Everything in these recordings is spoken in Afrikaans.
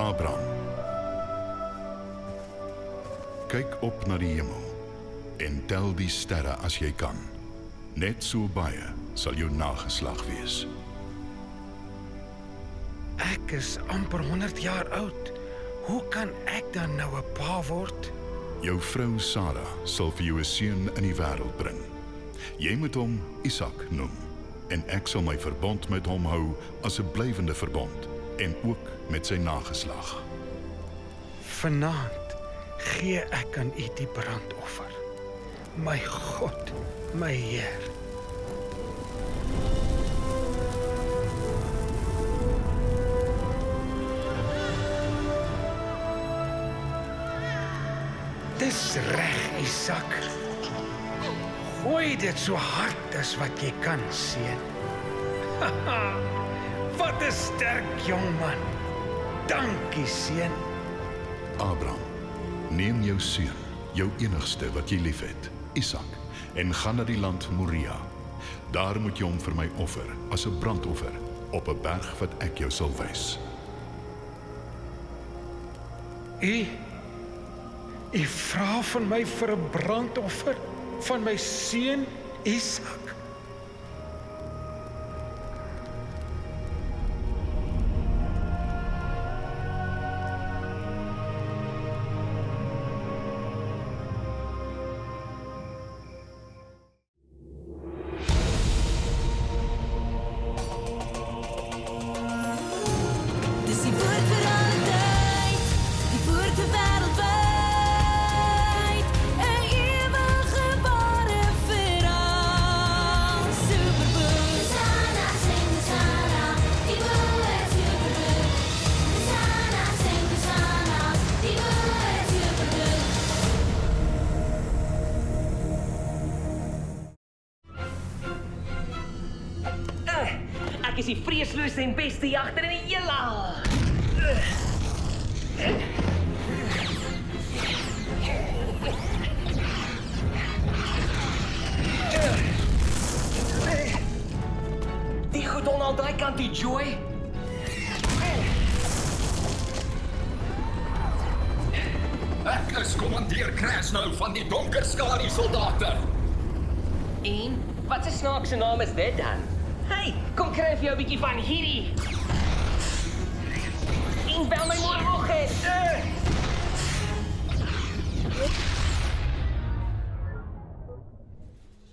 Abraham. Kyk op na die hemel en tel die sterre as jy kan. Net so baie sal jou nageslag wees. Ek is amper 100 jaar oud. Hoe kan ek dan nou 'n pa word? Jou vrou Sarah sal vir jou 'n seun in die wêreld bring. Jy moet hom Isak noem en ek sal my verbond met hom hou as 'n blywende verbond en ook met sy nageslag. Vanaand gee ek aan U die brandoffer. My God, my Heer. Dis reg, Isak. Gooi dit so hard as wat jy kan, seun. Haha, wat 'n sterk jong man. Dankie, seun. Abraham, neem jou seun, jou enigste wat jy liefhet, Isak, en gaan na die land Moria. Daar moet jy hom vir my offer as 'n brandoffer op 'n berg wat ek jou sal wys. U vra van my vir 'n brandoffer van my seun Isak. Dis die woord vir alle tyd, die woord vir wêreldwyd. 'n ewige ware verhaal. Superboek. Sana sing Sana, die woord superboek. Sana sing Sana, die woord superboek. Ek is die vreesloosste en beste jagter in die heelal. Die goed on al daai kant, die Joy. Ek is kommandeur Krasnou van die donker skadu soldate. En wat 'n snaakse naam is dit dan? Hey, kom kry vir jou 'n bietjie van hierdie. En bel my môreoggend.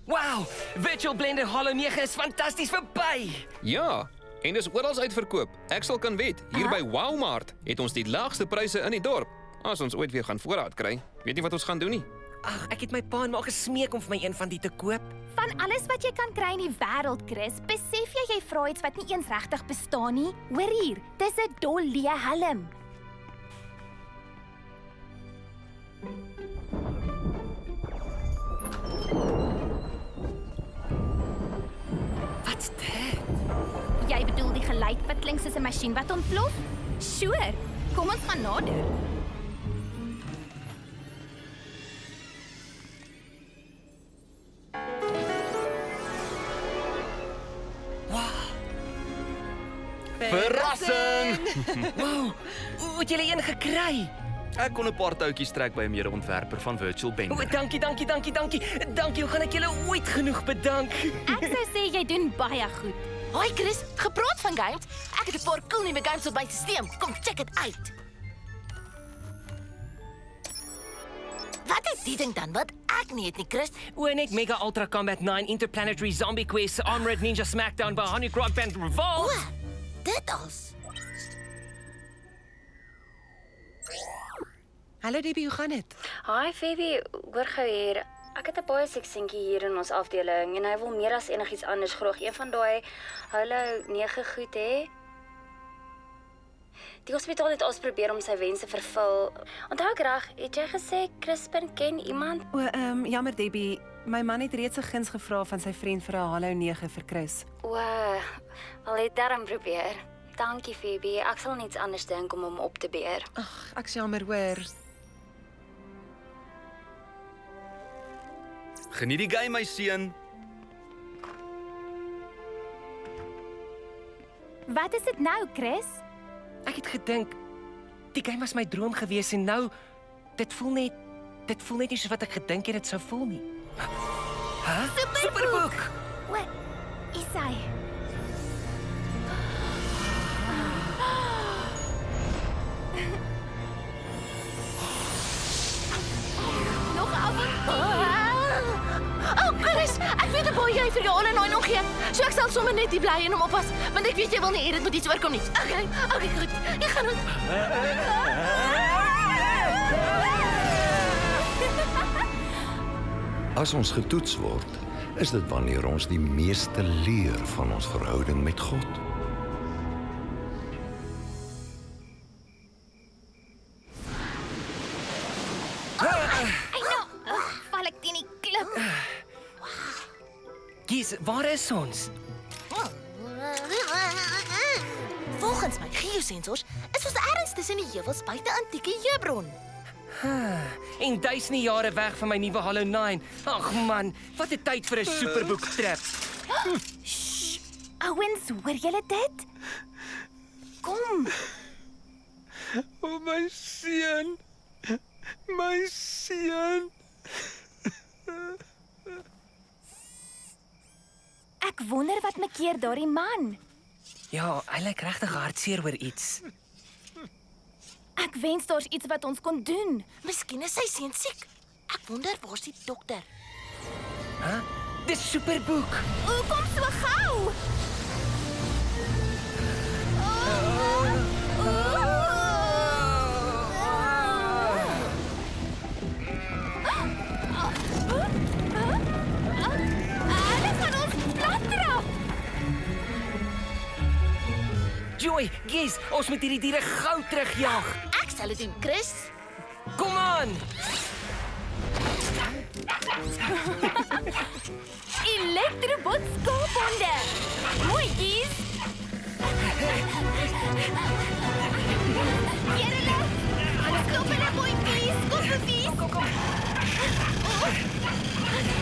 Wow, Virtual Blender Hollow 9 is fantasties verby. Ja, en dis oral uitverkoop. Ek sal kan weet, hier by Walmart het ons die laagste pryse in die dorp. As ons ooit weer gaan voorraad kry, weet nie wat ons gaan doen nie. Ag, ek het my pa en ma gesmeek om vir my een van die te koop. Van alles wat jy kan kry in die wêreld, Chris, besef jy vra iets wat nie eens regtig bestaan nie? Hoor hier, dis 'n dolle helm. Wat's dit? Jy bedoel die geluid wat klink soos 'n masjien wat ontplof? Sure, kom ons gaan nader. Verrassing! Wow, hoe het julle een gekry? Ek kon 'n paar touwtjies trek by 'n mede-ontwerper van Virtual O, Blender. dankie. Dankie, hoe gaan ek julle ooit genoeg bedank? Ek sou sê jy doen baie goed. Hoi Chris, gepraat van games. Ek het 'n paar cool nuwe games op my stelsel. Kom check dit uit. Wat is die ding dan wat ek nie het nie, Chris? O, net Mega Ultra Combat 9 Interplanetary Zombie Quest Armored Ninja Smackdown by Honey Grog Band Revolt. O, dit als. Hallo Debbie, hoe gaan dit? Hi Phoebe, hoor gou hier. Ek het 'n baie seksientjie hier in ons afdeling en hy wil meer as enigiets anders graag een van daai Halo 9 goed hê. Die hospitaal het ons probeer om sy wense vervul. Onthou ek reg, het jy gesê Crispin ken iemand? O, jammer Debbie, my man het reeds 'n guns gevra van sy vriend vir 'n Halo 9 vir Chris. O, wel het daarom probeer. Dankie Phoebe, ek sal niks anders dink om hom op te beer. Ag, ek's jammer hoor. Geniet die game, my seun. Wat is dit nou, Chris? Ek het gedink Die game was my droom gewees en nou dit voel net nie soos wat ek gedink het dit sou voel nie. Hæ? Superboek. O, Isai. Nog af. Oh, Chris, ek weet hoe jy vir jou al 'n nooi nog gee. So ek sal sommer net hier bly en hom oppas, want ek weet jy wil nie hê dit moet iets oorkom nie. Okay, goed. Jy gaan ons. As ons getoets word, is dit wanneer ons die meeste leer van ons verhouding met God. Val ek teen die klip. Gies, waar is ons? Volgens my geosensors is ons ergens tussen die heuwels buite antieke Hebron. En duisende jare weg van my nuwe Hollow 9. Ag man, wat 'n tyd vir 'n superboek trip. Ouens, hoor julle dit? Kom. O my seun. My seun. Ek wonder wat maak keer daardie man. Ja, hy lyk regtig hartseer oor iets. Ek wens daar's iets wat ons kon doen. Miskien is sy seun siek. Ek wonder waar's die dokter? Dis superboek. Hoekom so gou? Hulle gaan ons plattrap. Joy, Gies, ons moet hierdie diere gou terugjaag. Ek sal dit doen, Chris. Kom aan. Elektrobot skaaphonde. Mooi, Gies. Hier hulle. Stop hulle, mooi, Gies. Kom vir Gies. Kom.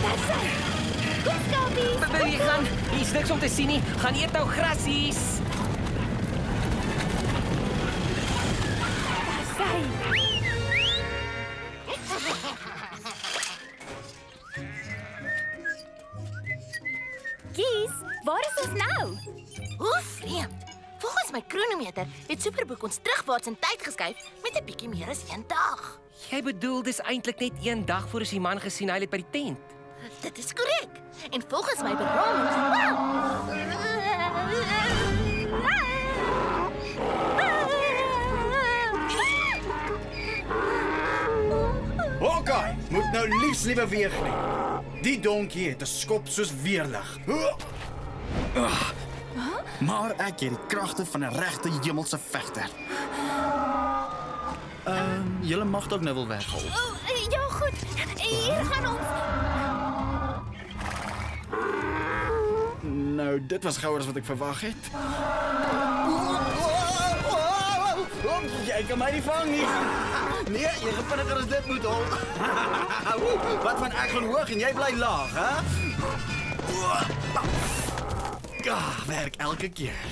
Daar sy. Kom, Skaapie. Wil jy gaan? Hier's niks om te sien nie. Gaan eet nou grasies. Daar sy. Gies, waar is ons nou? Hoe vreemd. Volgens my kronometer het Superboek ons terugwaarts in tyd geskuif met 'n bietjie meer as 1 dag. Jy bedoel dis eintlik net 1 dag voor ons die man gesien hy het by die tent. Dit is korrek. En volgens my beramings. Hawkeye, moet nou liefs nie beweeg nie. Die donkie het 'n skop soos weerlig. Maar ek het die kragte van 'n regte hemelse vegter. Julle mag dalk nou wel weghol. Ja, goed. Hier gaan ons. Nou, dit was gouer as wat ek verwag het. Jy kan my nie vang nie. Nee, jy gaan vinniger as dit moet hol. Wat van ek gaan hoog en jy bly laag, hè? Werk elke keer.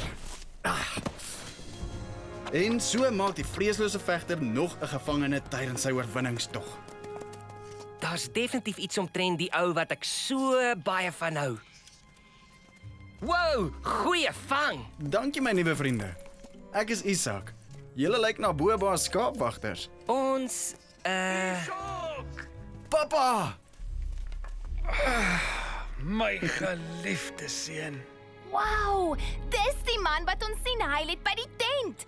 En so maak die vreeslose vegter nog 'n gevangene tydens sy oorwinningstog. Daar's definitief iets omtrent die ou wat ek so baie van hou. Wow, goeie vang. Dankie my nuwe vriende. Ek is Isak. Julle lyk na boebaas skaapwagters. Ons Papa! My geliefde seun. Wow, dis die man wat ons sien huil het by die tent.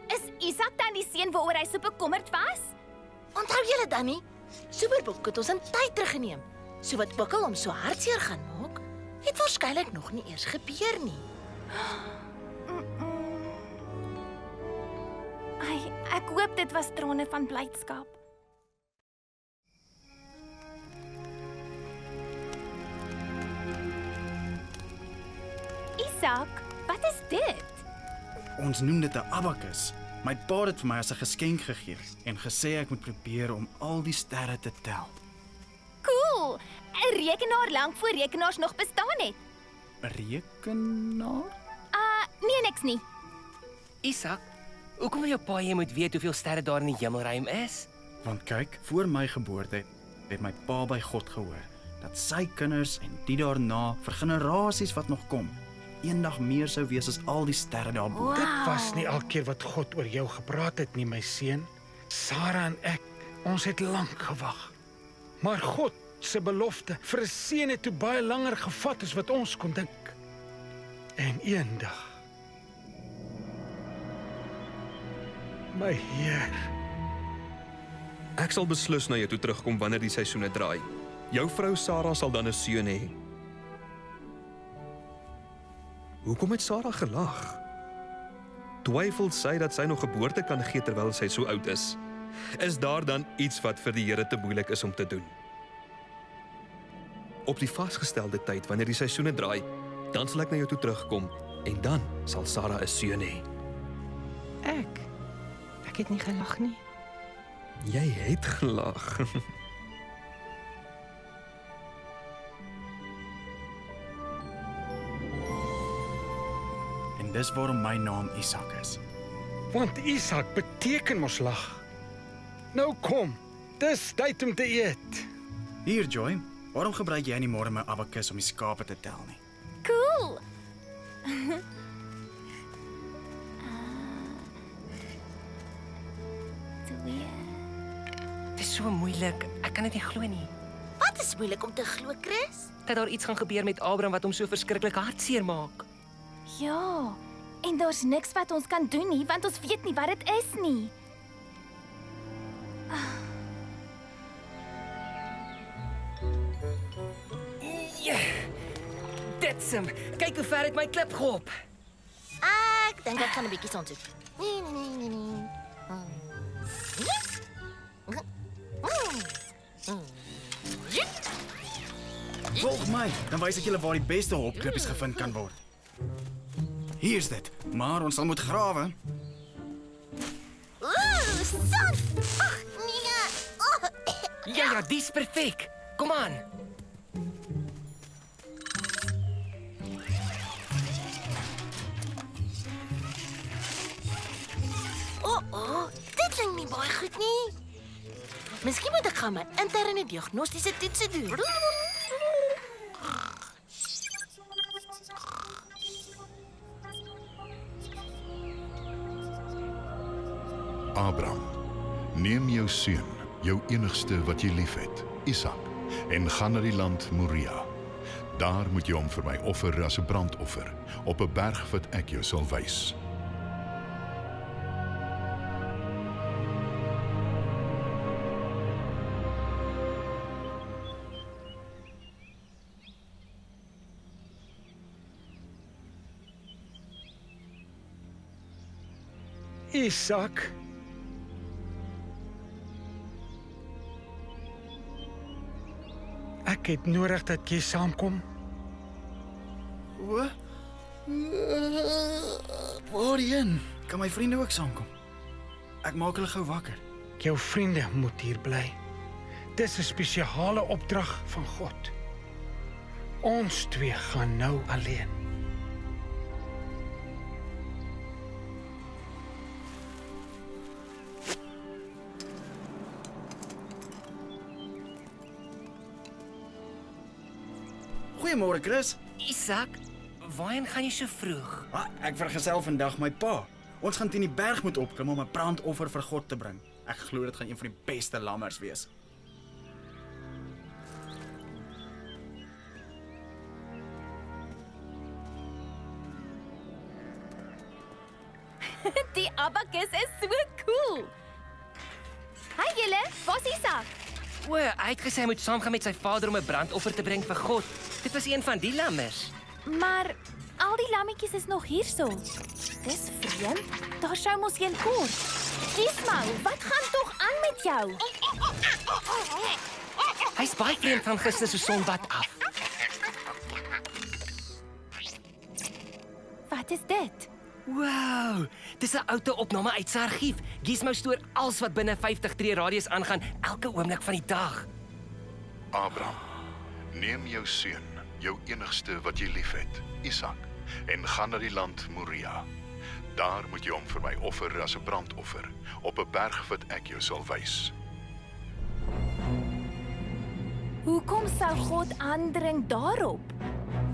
Is Isak dan die seun waaroor hy so bekommerd was? Onthou julle dan nie? Superboek het ons in tyd teruggeneem. So wat ook al hom so hartseer gaan maak, het waarskynlik nog nie eers gebeur nie. Ai, ek hoop dit was trane van blydskap. Isak, wat is dit? Ons noem dit 'n abakus. My pa het dit vir my as 'n geskenk gegee en gesê ek moet probeer om al die sterre te tel. Cool. 'n Rekenaar lank voor rekenaars nog bestaan het. 'n Rekenaar? Nee, niks nie. Isak, Hoekom wil jou pa jy moet weet hoeveel sterre daar in die hemelruim is? Want kyk, voor my geboorte het my pa by God gehoor dat sy kinders en die daarna vir generasies wat nog kom, eendag meer sou wees as al die sterre daarbo. Dit was nie alkeer wat God oor jou gepraat het nie, my seun. Sarah en ek, ons het lank gewag. Maar God se belofte vir 'n seun het toe baie langer gevat as wat ons kon dink. En eendag, my Heer, Ek sal beslis na jou toe terugkom wanneer die seisoene draai. Jou vrou Sarah sal dan 'n seun hê. Hoekom het Sarah gelag? Twyfel sy dat sy nog geboorte kan gee terwyl sy so oud is? Is daar dan iets wat vir die Here te moeilik is om te doen? Op die vasgestelde tyd, wanneer die seisoene draai, dan sal ek na jou toe terugkom en dan sal Sarah 'n seun hê. Ek het nie gelag nie. Jy het gelag. En dis waarom my naam Isak is. want Isak beteken mos lag. Nou kom, dis tyd om te eet. Hier, Joy, waarom gebruik jy nie môre my abakus om die skape te tel nie? Cool. Dit is so moeilik. Ek kan dit nie glo nie. Wat is moeilik om te glo, Chris? Dat daar iets gaan gebeur met Abraham wat hom so verskriklik hartseer maak. Ja, en daar's niks wat ons kan doen nie, want ons weet nie wat dit is nie. Ja, dit's hom. Kyk hoe ver het my klip gehop. Ek dink ek gaan 'n bietjie sonsoek. Nee. Volg my, dan wys ek julle waar die beste hopklippies gevind kan word. Hier's dit, maar ons sal moet grawe. Son! Ag, nee. Oh. Ja, dis perfek. Kom aan. Dit klink nie baie goed nie. Miskien moet ek gaan my interne diagnostiese toetse doen. Abraham, neem jou seun, jou enigste wat jy liefhet, Isak, en gaan na die land Moria. Daar moet jy hom vir my offer as 'n brandoffer, op 'n berg wat ek jou sal wys. Isak, ek het nodig dat jy saamkom. Waarheen? Kan my vriende ook saamkom? Ek maak hulle gou wakker. Jou vriende moet hier bly. Dis 'n spesiale opdrag van God. Ons twee gaan nou alleen. Goeiemôre, Chris. Isak, waarheen gaan jy so vroeg? Ek vergesel vandag my pa. Ons gaan teen die berg moet opklim om 'n brandoffer vir God te bring. Ek glo dit gaan een van die beste lammers wees. Die abakus is so cool. Hi julle, waar's Isak? O, hy het gesê hy moet saamgaan met sy vader om 'n brandoffer te bring vir God. Dit was een van die lammers. Maar al die lammetjies is nog hierso. Dis vreemd. Daar sou mos een kort. Gizmo, wat gaan tog aan met jou? Hy's baie vreemd van gister se sonbad af. Wat is dit? Wow, dis 'n oude opname uit sy argief. Gizmo stoor alles wat binne 50 tree radius aangaan, elke oomblik van die dag. Abraham, neem jou seun, jou enigste wat jy liefhet, Isak, en gaan na die land Moria. Daar moet jy hom vir my offer as 'n brandoffer, op 'n berg wat ek jou sal wys. Hoekom sou God aandring daarop?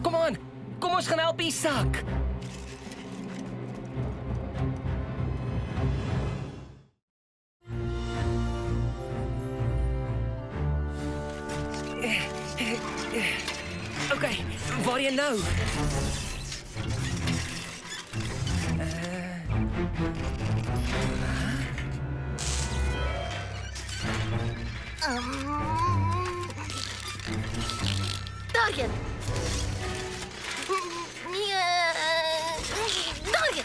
Kom aan, kom ons gaan help Isak. Okay, waarheen nou? Daarheen. Nee, daarheen.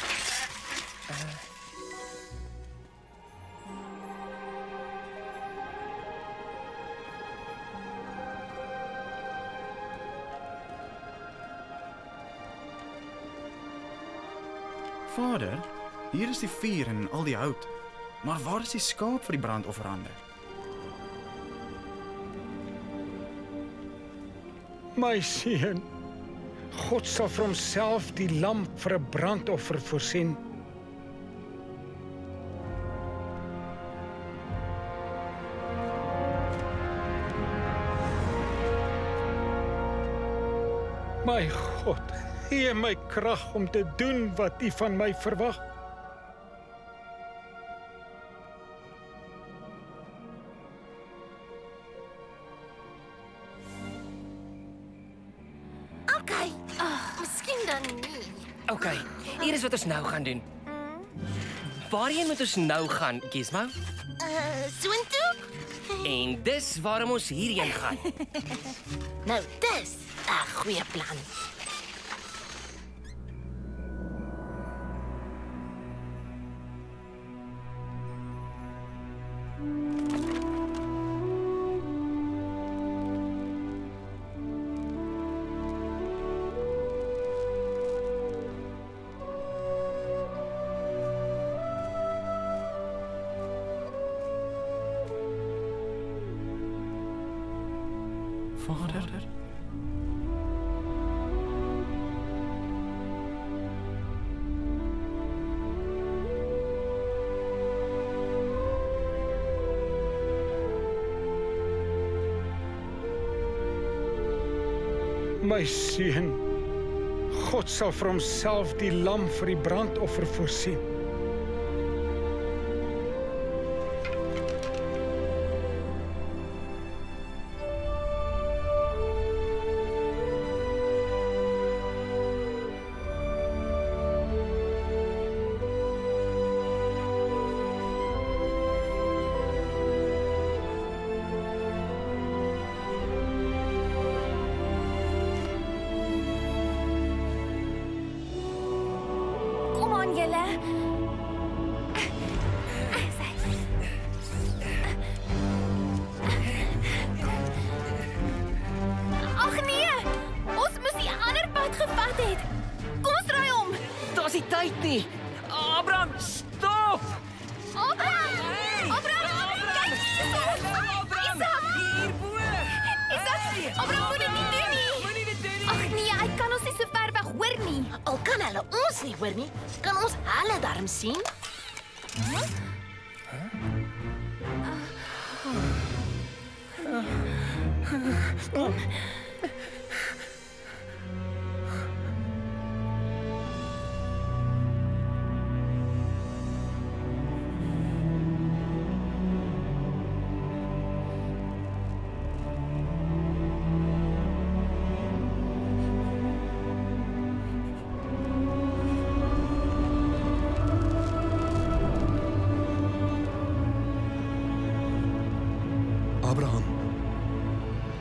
Vader, hier is die vuur en al die hout. Maar waar is die skaap vir die brandofferande? My seun, God sal vir homself die lam vir 'n brandoffer voorsien. My God, gee my krag om te doen wat U van my verwag. Okay. Miskien dan nie. Okay, hier is wat ons nou gaan doen. Waarheen moet ons nou gaan, Gizmo? Soontoe? En dis waarom ons hierheen gaan. Nou, dis 'n goeie plan. Vader? My seun, God sal vir homself die lam vir die brandoffer voorsien. Kom aan julle. Ag nee, ons moes die ander pad gevat het. Kom ons draai om. Daar's nie tyd nie. Abraham, stop! Abraham! Abraham! Kyk hier! Isak! Hierbo! Isak! Abraham moet dit nie doen nie. Moenie dit doen nie. Ag nee, hy kan ons nie so ver weg hoor nie. Al kan hulle ons nie hoor nie, kan ons hulle darm sien?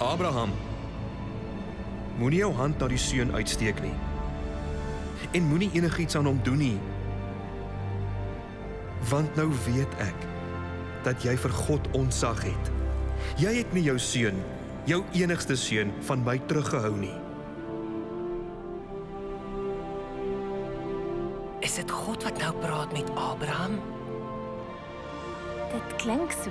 Abraham, moenie jou hand na die seun uitsteek nie. En moenie enigiets aan hom doen nie. Want nou weet ek dat jy vir God ontzag het. Jy het nie jou seun, jou enigste seun, van my teruggehou nie. Is dit God wat nou praat met Abraham? Dit klink so.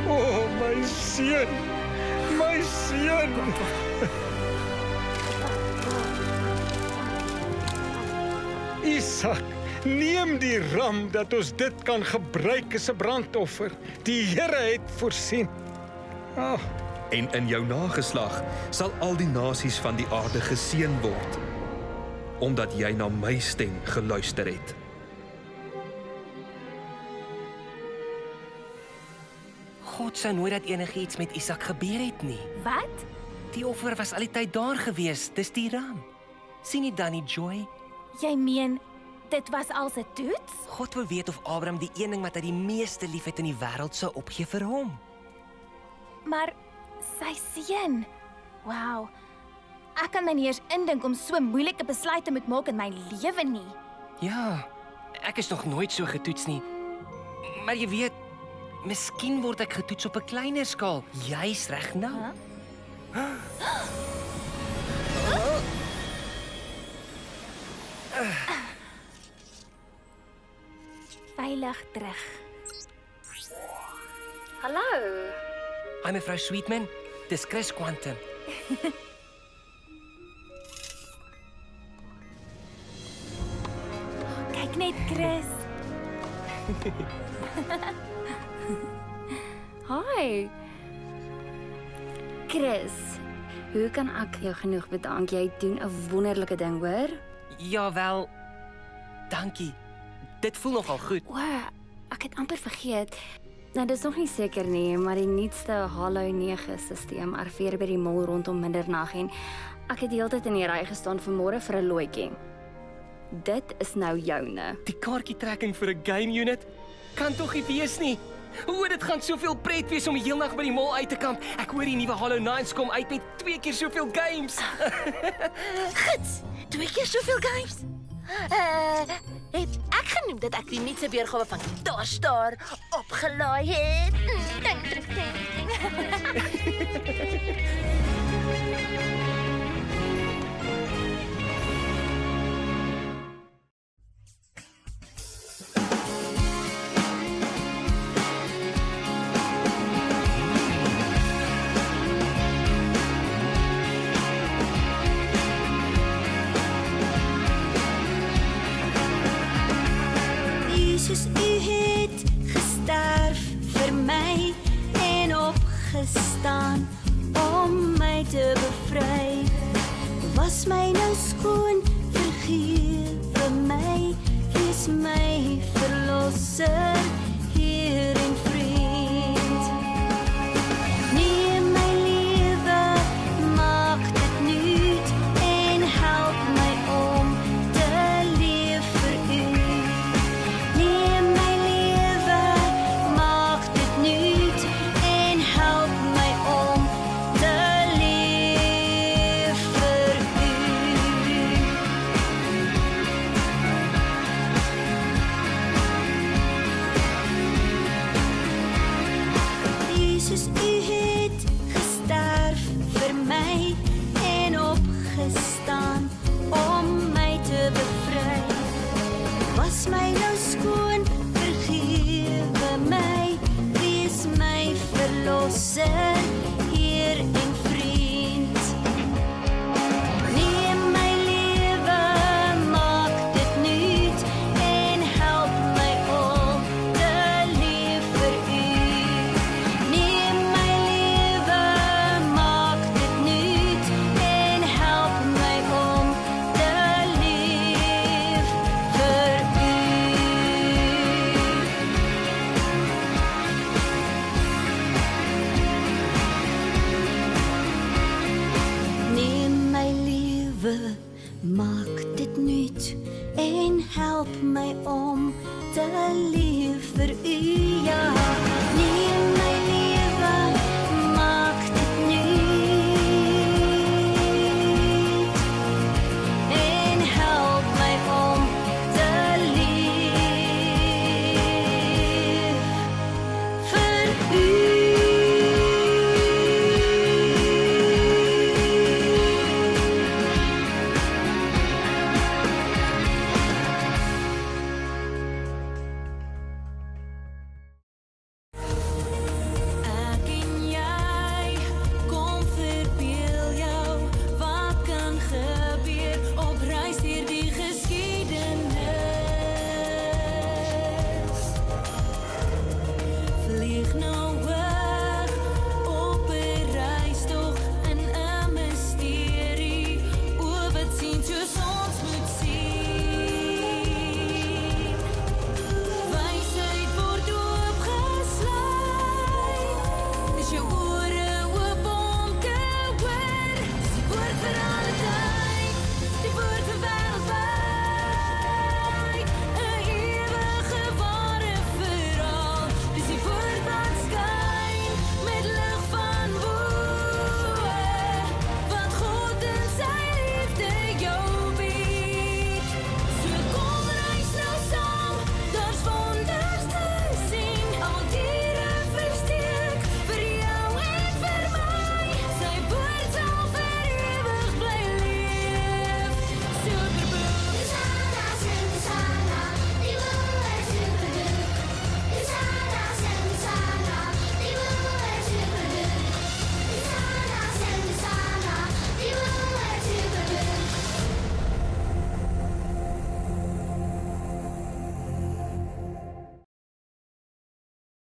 O, seun. My seun. Isak, neem die ram dat ons dit kan gebruik as 'n brandoffer. Die Here het voorsien. Oh. En in jou nageslag sal al die nasies van die aarde geseën word, omdat jy na my stem geluister het. God sou nooit dat enigiets met Isak gebeur het nie. Wat? Die offer was al die tyd daar gewees, dis die ram. Sien jy dan nie, Joy? Jy meen dit was al 'n toets? God wou weet of Abraham die een ding wat hy die meeste liefhet in die wêreld sou opgee vir hom. Maar sy seun. Wow. Ek kan my nie eens indink om so moeilike besluite moet maak in my lewe nie. Ja, ek is nog nooit so getoets nie. Maar jy weet, miskien word ek getoets op 'n kleiner skaal. Jy's reg nou. Veilig terug. Hallo. Hi mevrou Sweetman, dis Chris Quantum. Kyk net, Chris. Hi. Chris, hoe kan ek jou genoeg bedank? Jy doen 'n wonderlike ding, hoor? Ja wel. Dankie. Dit voel nogal goed. O, ek het amper vergeet. Nou, dis nog nie seker nie, maar die nuutste Halo 9 stelsel arriveer by die mall rondom middernag en ek het die hele tyd in die ry gestaan vanmôre vir 'n looitjie. Dit is nou joune. Die kaartjietrekking vir 'n game unit kan tog nie wees nie. O, dit gaan soveel pret wees om die hele nag by die mall uit te kamp. Ek hoor die nuwe Halo 9's kom uit met 2 keer soveel games. Gits, 2 keer soveel games. Het ek genoem dat ek die nuutste weergawe van Guitar Star opgelaai het? Jesus, u het gesterf vir my en opgestaan om my te bevry. Was my nou skoon, vergewe my, wees my verlosser, Heer en vriend. Neem my lewe, maak dit nuut en help my om te leef vir u. Neem my lewe, maak dit nuut en help my om te leef vir u. Jesus, u het gesterf vir my en opgestaan om my te bevry. Was my nou skoon, vergewe my, wees my verlosser, Heer en vriend. Neem my lewe, maak dit nuut en help my om te leef vir u. Neem my lewe, maak dit nuut en help my om te leef vir u. Neem my lewe, maak dit nuut en help my om te leef vir u, ja.